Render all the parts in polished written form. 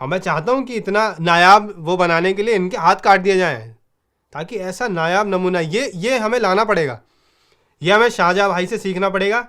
और मैं चाहता हूँ कि इतना नायाब वो बनाने के लिए इनके हाथ काट दिए जाएं, ताकि ऐसा नायाब नमूना ये हमें लाना पड़ेगा, ये हमें शाहजहाँ भाई से सीखना पड़ेगा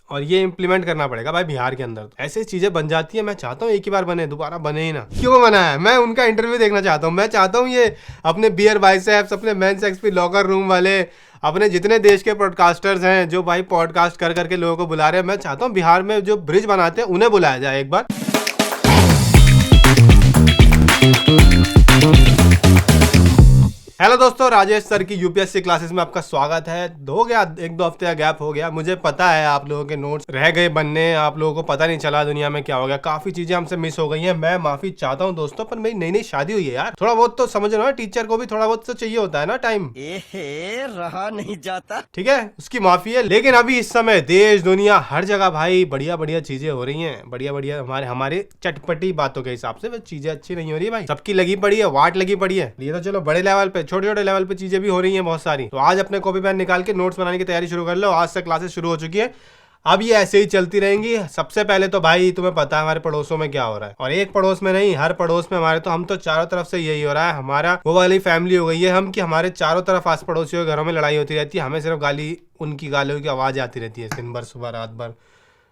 और ये इम्प्लीमेंट करना पड़ेगा भाई बिहार के अंदर। तो ऐसी चीजें बन जाती है, मैं चाहता हूँ एक ही बार बने, दोबारा बने ही ना। क्यों बना है, मैं उनका इंटरव्यू देखना चाहता हूँ। मैं चाहता हूँ ये अपने बियर बाइसेप्स, अपने मेंस एक्सपी लॉकर रूम वाले, अपने जितने देश के पॉडकास्टर्स हैं जो भाई पॉडकास्ट कर करके लोगों को बुला रहे हैं, मैं चाहता हूँ बिहार में जो ब्रिज बनाते हैं उन्हें बुलाया जाए एक बार। हेलो दोस्तों, राजेश सर की यूपीएससी क्लासेस में आपका स्वागत है। हो गया एक दो हफ्ते का गैप हो गया, मुझे पता है आप लोगों के नोट्स रह गए बनने, आप लोगों को पता नहीं चला दुनिया में क्या हो गया, काफी चीजें हमसे मिस हो गई हैं। मैं माफी चाहता हूं दोस्तों, पर मेरी नई नई शादी हुई है यार, थोड़ा बहुत तो समझ रहे हो, टीचर को भी थोड़ा बहुत तो चाहिए होता है ना टाइम। रहा नहीं जाता, ठीक है, उसकी माफी है। लेकिन अभी इस समय देश दुनिया हर जगह भाई बढ़िया बढ़िया चीजें हो रही हैं, बढ़िया बढ़िया हमारे चटपटी बातों के हिसाब से चीजें अच्छी नहीं हो रही है भाई, सबकी लगी पड़ी है, वाट लगी पड़ी है। ये तो चलो बड़े लेवल पे, छोटे छोटे लेवल पे चीजें भी हो रही हैं बहुत सारी। तो आज अपने कॉपी पेन निकाल के नोट्स बनाने की तैयारी शुरू कर लो, आज से क्लासेस शुरू हो चुकी है। अब ये ऐसे ही चलती रहेंगी। सबसे पहले तो भाई तुम्हें पता है हमारे पड़ोसों में क्या हो रहा है, और एक पड़ोस में नहीं, हर पड़ोस में हमारे, तो हम तो चारों तरफ से यही हो रहा है। हमारा वो वाली फैमिली हो गई है हम, कि हमारे चारों तरफ आस पड़ोसियों के घरों में लड़ाई होती रहती है, हमें सिर्फ गाली, उनकी गालियों की आवाज आती रहती है दिन भर, सुबह रात भर।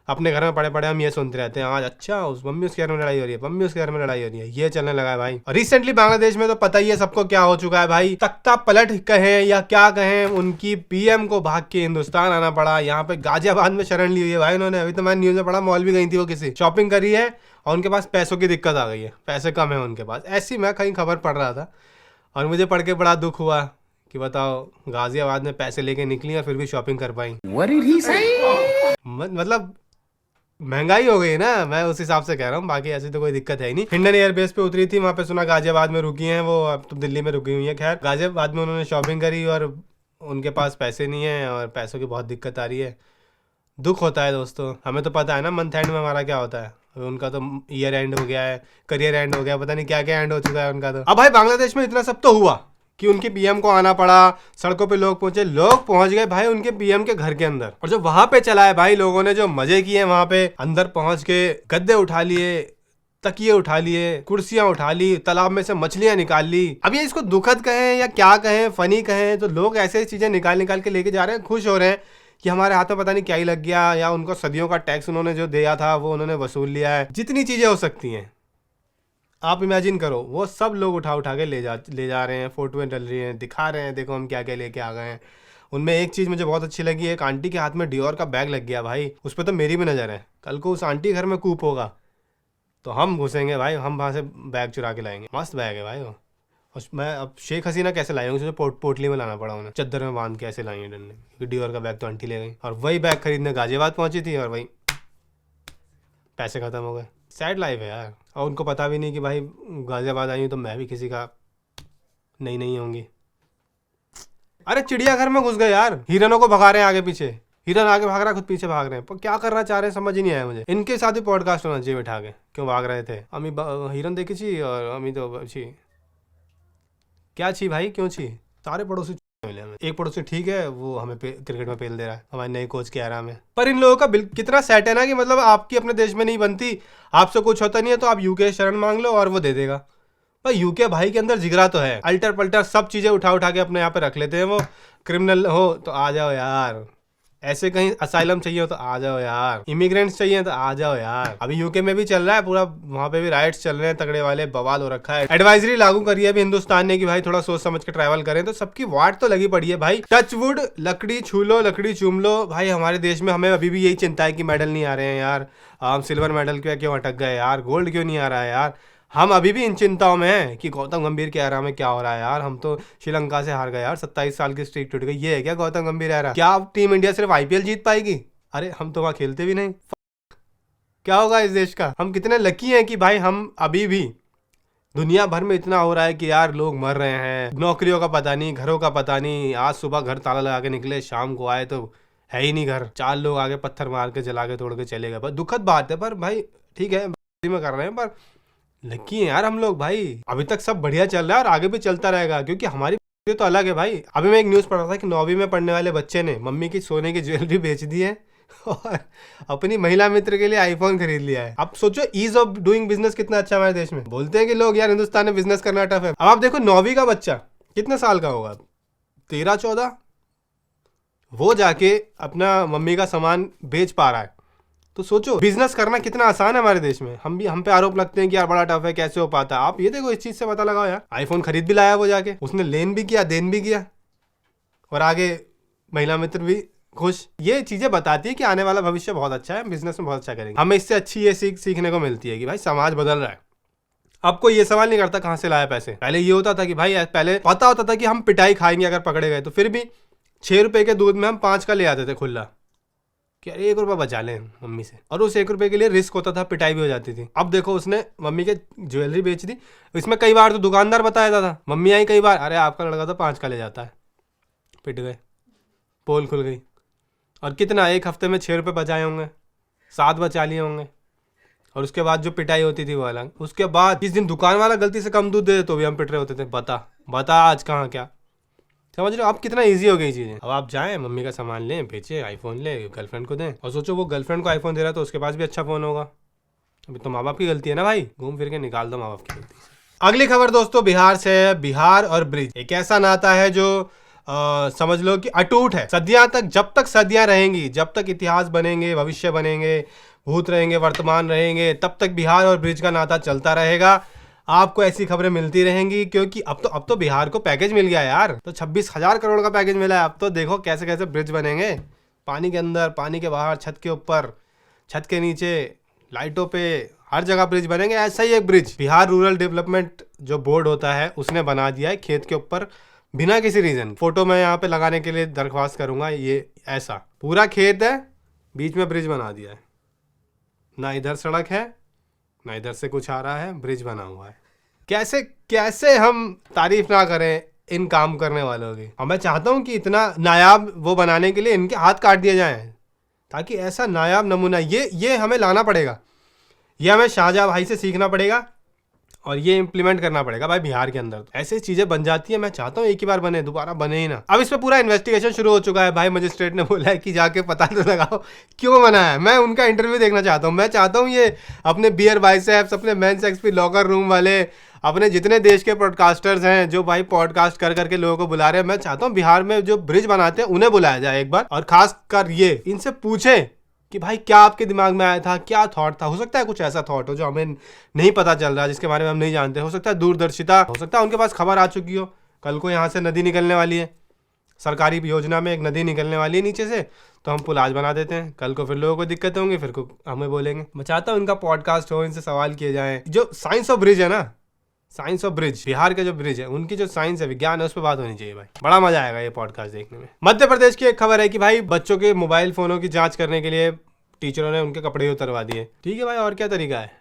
अपने घर में पड़े पड़े हम ये सुनते रहते हैं, आज अच्छा उस मम्मी उसके घर में लड़ाई हो रही है, मम्मी उसके घर में लड़ाई हो रही है, ये चलने लगा है भाई। और रिसेंटली बांग्लादेश में तो पता ही है सबको क्या हो चुका है भाई, तख्ता पलट कहें या क्या कहें, उनकी पीएम को भाग के हिंदुस्तान आना पड़ा। यहाँ पे गाजियाबाद में शरण ली हुई है भाई उन्होंने, अभी तो मैंने न्यूज में पढ़ा, मॉल भी गई थी वो, किसी शॉपिंग करी है और उनके पास पैसों की दिक्कत आ गई है, पैसे कम है उनके पास, ऐसी मैं कहीं खबर पढ़ रहा था और मुझे पढ़ के बड़ा दुख हुआ कि बताओ गाजियाबाद में पैसे लेके निकली और फिर भी शॉपिंग कर पाई। मतलब महंगाई हो गई ना, मैं उस हिसाब से कह रहा हूँ, बाकी ऐसी तो कोई दिक्कत है ही नहीं। हिंडन एयरबेस पे उतरी थी, वहां पे सुना गाजियाबाद में रुकी हैं वो, अब तो दिल्ली में रुकी हुई है। खैर गाजियाबाद में उन्होंने शॉपिंग करी और उनके पास पैसे नहीं है और पैसों की बहुत दिक्कत आ रही है। दुख होता है दोस्तों, हमें तो पता है ना मंथ एंड में हमारा क्या होता है, उनका तो ईयर एंड हो गया है, करियर एंड हो गया, पता नहीं क्या क्या एंड हो चुका है उनका। तो अब भाई बांग्लादेश में इतना सब तो हुआ कि उनके पीएम को आना पड़ा, सड़कों पे लोग पहुंचे, लोग पहुंच गए भाई उनके पीएम के घर के अंदर, और जो वहां पे चला है भाई लोगों ने जो मजे किए वहां पे, अंदर पहुंच के गद्दे उठा लिए, तकिए उठा लिए, कुर्सियां उठा ली, तालाब में से मछलियां निकाल ली। अब ये इसको दुखद कहें या क्या कहें, फनी कहें, तो लोग ऐसे चीजें निकाल निकाल के लेके जा रहे हैं, खुश हो रहे हैं कि हमारे हाथ में पता नहीं क्या ही लग गया, या उनको सदियों का टैक्स उन्होंने जो दिया था वो उन्होंने वसूल लिया है। जितनी चीजें हो सकती हैं आप इमेजिन करो, वो सब लोग उठा उठा के ले जा रहे हैं, फोटोएं डल रही हैं, दिखा रहे हैं देखो हम क्या क्या लेके आ गए हैं। उनमें एक चीज़ मुझे बहुत अच्छी लगी, एक आंटी के हाथ में डियोर का बैग लग गया भाई, उस पर तो मेरी भी नज़र है। कल को उस आंटी घर में कूप होगा तो हम घुसेंगे भाई, हम वहाँ से बैग चुरा के लाएंगे। मस्त बैग है भाई वो। और मैं अब शेख हसीना कैसे लाई होंगी, पोटली में लाना पड़ा उन्हें, चद्दर में बांध के ऐसे लाई है डंडे, क्योंकि डियोर का बैग तो आंटी ले गई, और वही बैग खरीदने गाजियाबाद पहुंची थी और वही पैसे खत्म हो गए। सैड लाइफ है यार, और उनको पता भी नहीं कि भाई गाजियाबाद आई हूँ तो मैं भी किसी का नहीं होंगी। अरे चिड़ियाघर में घुस गए यार, हिरनों को भगा रहे हैं आगे पीछे, हिरन आगे भाग रहा है, खुद पीछे भाग रहे हैं, पर क्या करना चाह रहे हैं समझ ही नहीं आया मुझे। इनके साथ ही पॉडकास्ट होना चाहिए बैठा के, क्यों भाग रहे थे। अमी हिरन देखी छी और अमी तो छी, क्या छी भाई, क्यों छी। सारे पड़ोसी मिले हमें, एक पड़ोसी ठीक है वो हमें क्रिकेट में पेल दे रहा है, हमारे नए कोच के आराम है। पर इन लोगों का बिल कितना सेट है ना, कि मतलब आपकी अपने देश में नहीं बनती, आपसे कुछ होता नहीं है तो आप यूके शरण मांग लो और वो दे देगा। भाई यूके भाई के अंदर जिगरा तो है, अल्टर पल्टर सब चीजें उठा उठा के अपने यहाँ पे रख लेते हैं। वो क्रिमिनल हो तो आ जाओ यार, ऐसे कहीं असाइलम चाहिए हो तो आ जाओ यार, इमिग्रेंट्स चाहिए तो आ जाओ यार। अभी यूके में भी चल रहा है पूरा, वहां पे भी राइट्स चल रहे हैं तगड़े वाले, बवाल हो रखा है। एडवाइजरी लागू करी है अभी हिंदुस्तान ने कि भाई थोड़ा सोच समझ के ट्रैवल करें, तो सबकी वाट तो लगी पड़ी है भाई। टच वुड, लकड़ी छू लो, लकड़ी चूम लो भाई। हमारे देश में हमें अभी भी यही चिंता है कि मेडल नहीं आ रहे हैं यार, हम सिल्वर मेडल क्यों अटक गए यार, गोल्ड क्यों नहीं आ रहा है यार। हम अभी भी इन चिंताओं में हैं कि गौतम गंभीर के एरा में क्या हो रहा है यार, हम तो श्रीलंका से हार गए यार, 27 साल की स्ट्रीक टूट गई। ये है क्या गौतम गंभीर एरा, क्या टीम इंडिया सिर्फ आईपीएल जीत पाएगी? अरे हम तो वहां खेलते भी नहीं, क्या होगा इस देश का। हम कितने लकी हैं कि भाई हम अभी भी, दुनिया भर में इतना हो रहा है कि यार लोग मर रहे हैं, नौकरियों का पता नहीं, घरों का पता नहीं। आज सुबह घर ताला लगा के निकले, शाम को आए तो है ही नहीं घर, 4 लोग आगे पत्थर मार के जला के तोड़ के चले गए। दुखद बात है, पर भाई ठीक है में कर रहे हैं, पर लकी है यार हम लोग भाई। अभी तक सब बढ़िया चल रहा है और आगे भी चलता रहेगा, क्योंकि हमारी तो अलग है भाई। अभी मैं एक न्यूज़ पढ़ रहा था कि 9वीं में पढ़ने वाले बच्चे ने मम्मी की सोने की ज्वेलरी बेच दी है और अपनी महिला मित्र के लिए आईफोन खरीद लिया है। अब सोचो ईज ऑफ डूइंग बिजनेस कितना अच्छा हमारे देश में। बोलते हैं कि लोग यार हिंदुस्तान में बिजनेस करना टफ है। अब आप देखो 9वीं का बच्चा कितने साल का होगा, 13-14, वो जाके अपना मम्मी का सामान बेच पा रहा है। तो सोचो बिजनेस करना कितना आसान है हमारे देश में। हम पे आरोप लगते हैं कि यार बड़ा टफ है, कैसे हो पाता। आप ये देखो, इस चीज से पता लगाओ यार। आईफोन खरीद भी लाया वो जाके, उसने लेन भी किया, देन भी किया, और आगे महिला मित्र भी खुश। ये चीजें बताती है कि आने वाला भविष्य बहुत अच्छा है, बिजनेस में बहुत अच्छा करेंगे। हमें इससे अच्छी ये सीखने को मिलती है कि भाई समाज बदल रहा है। अब कोई ये सवाल नहीं करता कहाँ से लाया पैसे। पहले ये होता था कि भाई पहले पता होता था कि हम पिटाई खाएंगे अगर पकड़े गए, तो फिर भी 6 रुपए के दूध में हम 5 का ले आते थे खुला, कि अरे 1 रुपया बचा लें मम्मी से। और उस 1 रुपए के लिए रिस्क होता था, पिटाई भी हो जाती थी। अब देखो उसने मम्मी के ज्वेलरी बेच दी। इसमें कई बार तो दुकानदार बताया था, मम्मी आई कई बार, अरे आपका लड़का तो 5 का ले जाता है। पिट गए, पोल खुल गई। और कितना, 1 हफ्ते में 6 रुपये बचाए होंगे, 7 बचा लिए होंगे। और उसके बाद जो पिटाई होती थी वो अलग। उसके बाद जिस दिन दुकान वाला गलती से कम दूध दे तो भी हम पिट रहे होते थे, बता आज कहाँ क्या। समझ रहे हो अब कितना इजी हो गई चीजें। अब आप जाएं मम्मी का सामान लें, बेचे, आईफोन ले, गर्लफ्रेंड को दें। और सोचो वो गर्लफ्रेंड को आईफोन दे रहा है तो उसके पास भी अच्छा फोन होगा। अभी तो माँ बाप की गलती है ना भाई, घूम फिर के निकाल दो माँ बाप की गलती से। अगली खबर दोस्तों बिहार से है। बिहार और ब्रिज एक ऐसा नाता है जो समझ लो कि अटूट है। सदियां तक, जब तक सदियां रहेंगी, जब तक इतिहास बनेंगे, भविष्य बनेंगे, भूत रहेंगे, वर्तमान रहेंगे, तब तक बिहार और ब्रिज का नाता चलता रहेगा। आपको ऐसी खबरें मिलती रहेंगी, क्योंकि अब तो बिहार को पैकेज मिल गया यार। तो 26,000 करोड़ का पैकेज मिला है। अब तो देखो कैसे कैसे ब्रिज बनेंगे, पानी के अंदर, पानी के बाहर, छत के ऊपर, छत के नीचे, लाइटों पे, हर जगह ब्रिज बनेंगे। ऐसा ही एक ब्रिज बिहार रूरल डेवलपमेंट जो बोर्ड होता है उसने बना दिया है खेत के ऊपर, बिना किसी रीजन। फोटो मैं यहाँ पे लगाने के लिए दरख्वास्त करूंगा। ये ऐसा पूरा खेत है, बीच में ब्रिज बना दिया है, ना इधर सड़क है ना इधर से कुछ आ रहा है, ब्रिज बना हुआ है। कैसे कैसे हम तारीफ ना करें इन काम करने वालों की। और मैं चाहता हूं कि इतना नायाब वो बनाने के लिए इनके हाथ काट दिए जाएं, ताकि ऐसा नायाब नमूना ये हमें लाना पड़ेगा। ये हमें शाहजहां भाई से सीखना पड़ेगा और ये इम्प्लीमेंट करना पड़ेगा भाई बिहार के अंदर। तो ऐसी चीजें बन जाती है। मैं चाहता हूँ एक ही बार बने, दोबारा बने ही ना। अब इस पे पूरा इन्वेस्टिगेशन शुरू हो चुका है भाई। मजिस्ट्रेट ने बोला है कि जाके पता तो लगाओ क्यों बना है। मैं उनका इंटरव्यू देखना चाहता हूँ। मैं चाहता हूँ ये अपने बियर बाइसेप्स, अपने मेंस एक्सपी लॉकर रूम वाले, अपने जितने देश के पॉडकास्टर्स हैं जो भाई पॉडकास्ट कर करके लोगों को बुला रहे हैं, मैं चाहता हूँ बिहार में जो ब्रिज बनाते हैं उन्हें बुलाया जाए एक बार। और खास कर ये इनसे पूछे कि भाई क्या आपके दिमाग में आया था, क्या थॉट था। हो सकता है कुछ ऐसा थॉट हो जो हमें नहीं पता चल रहा, जिसके बारे में हम नहीं जानते। हो सकता है दूरदर्शिता, हो सकता है उनके पास खबर आ चुकी हो, कल को यहाँ से नदी निकलने वाली है, सरकारी योजना में एक नदी निकलने वाली है नीचे से, तो हम पुल आज बना देते हैं। कल को फिर लोगों को दिक्कत होंगी, फिर को हमें बोलेंगे। मैं चाहता हूँ इनका पॉडकास्ट हो, इनसे सवाल किए जाएं। जो साइंस ऑफ ब्रिज है ना, साइंस ऑफ ब्रिज, बिहार के जो ब्रिज है उनकी जो साइंस है, विज्ञान है, उस पर बात होनी चाहिए भाई। बड़ा मजा आएगा ये पॉडकास्ट देखने में। मध्य प्रदेश की एक खबर है कि भाई बच्चों के मोबाइल फोनों की जांच करने के लिए टीचरों ने उनके कपड़े उतरवा दिए। ठीक है भाई, और क्या तरीका है।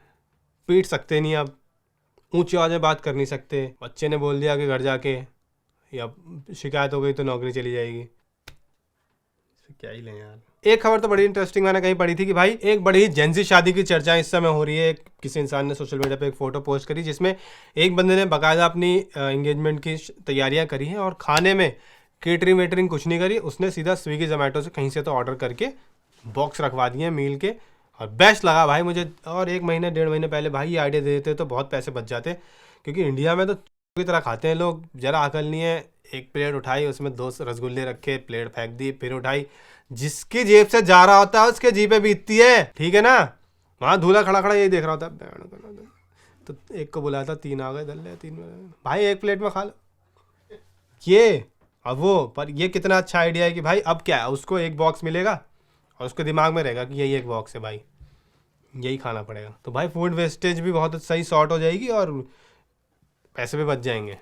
पीट सकते नहीं, अब ऊंची आवाज में बात कर नहीं सकते। बच्चे ने बोल दिया कि घर जाके, या शिकायत हो गई तो नौकरी चली जाएगी। क्या ही लें यार। एक खबर तो बड़ी इंटरेस्टिंग मैंने कहीं पढ़ी थी कि भाई एक बड़ी ही जेंजी शादी की चर्चा इस समय हो रही है। किसी इंसान ने सोशल मीडिया पे एक फोटो पोस्ट करी जिसमें एक बंदे ने बाकायदा अपनी एंगेजमेंट की तैयारियां करी हैं और खाने में केटरिंग वेटरिंग कुछ नहीं करी। उसने सीधा स्विगी जोमेटो से कहीं से तो ऑर्डर करके बॉक्स रखवा दिए मील के, और बेस्ट लगा भाई मुझे। और 1 महीने 1.5 महीने पहले भाई ये आइडिया दे देते तो बहुत पैसे बच जाते, क्योंकि इंडिया में तो की तरह खाते हैं लोग। जरा अकल नहीं है। एक प्लेट उठाई, उसमें 2 रसगुल्ले रखे, प्लेट फेंक दी, फिर उठाई। जिसकी जेब से जा रहा होता है उसके जीभ पे बीतती है, ठीक है ना। वहाँ दूल्हा खड़ा खड़ा यही देख रहा होता है। तो एक को बुलाया था, 3 आ गए, दल्ले 3 भाई 1 प्लेट में खा लो ये। अब वो पर ये कितना अच्छा आइडिया है कि भाई अब क्या है, उसको 1 बॉक्स मिलेगा और उसके दिमाग में रहेगा कि यही 1 बॉक्स है भाई, यही खाना पड़ेगा। तो भाई फूड वेस्टेज भी बहुत सही सॉर्ट हो जाएगी और पैसे भी बच जाएंगे।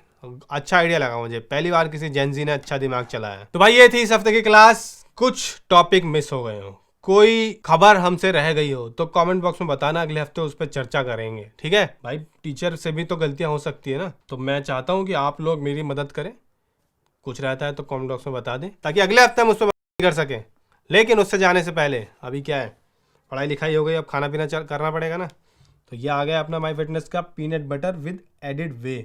अच्छा आइडिया लगा मुझे, पहली बार किसी जेंजी ने अच्छा दिमाग चलाया। तो भाई ये थी इस हफ्ते की क्लास। कुछ टॉपिक मिस हो गए हो, कोई खबर हमसे रह गई हो तो कमेंट बॉक्स में बताना, अगले हफ्ते उस पर चर्चा करेंगे, ठीक है भाई। टीचर से भी तो गलतियां हो सकती है ना, तो मैं चाहता हूँ कि आप लोग मेरी मदद करें। कुछ रहता है तो कमेंट बॉक्स में बता दें, ताकि अगले हफ्ते हम उस पर कर सकें। लेकिन उससे जाने से पहले अभी क्या है, पढ़ाई लिखाई हो गई, अब खाना पीना करना पड़ेगा ना। तो ये आ गया अपना माई फिटनेस का peanut butter with added way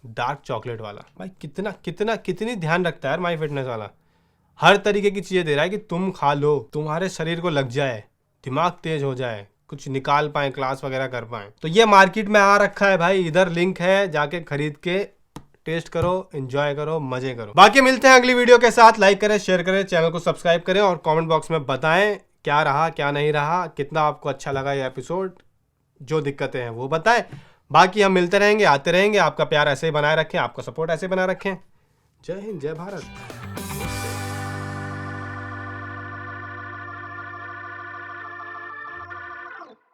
dark chocolate वाला। भाई कितना कितना कितनी ध्यान रखता है यार माई फिटनेस वाला। हर तरीके की चीजें दे रहा है कि तुम खा लो, तुम्हारे शरीर को लग जाए, दिमाग तेज हो जाए, कुछ निकाल पाए, क्लास वगैरह कर पाए। तो ये मार्केट में आ रखा है भाई, इधर लिंक है, जाके खरीद के टेस्ट करो, एंजॉय करो, मजे करो। बाकी मिलते हैं अगली वीडियो के साथ। लाइक करें, शेयर करें, चैनल को सब्सक्राइब करें और कमेंट बॉक्स में बताएं क्या रहा क्या नहीं रहा, कितना आपको अच्छा लगा ये एपिसोड, जो दिक्कतें हैं वो बताएं। बाकी हम मिलते रहेंगे, आते रहेंगे। आपका प्यार ऐसे ही बनाए रखें, आपका सपोर्ट ऐसे बनाए रखें। जय हिंद, जय भारत।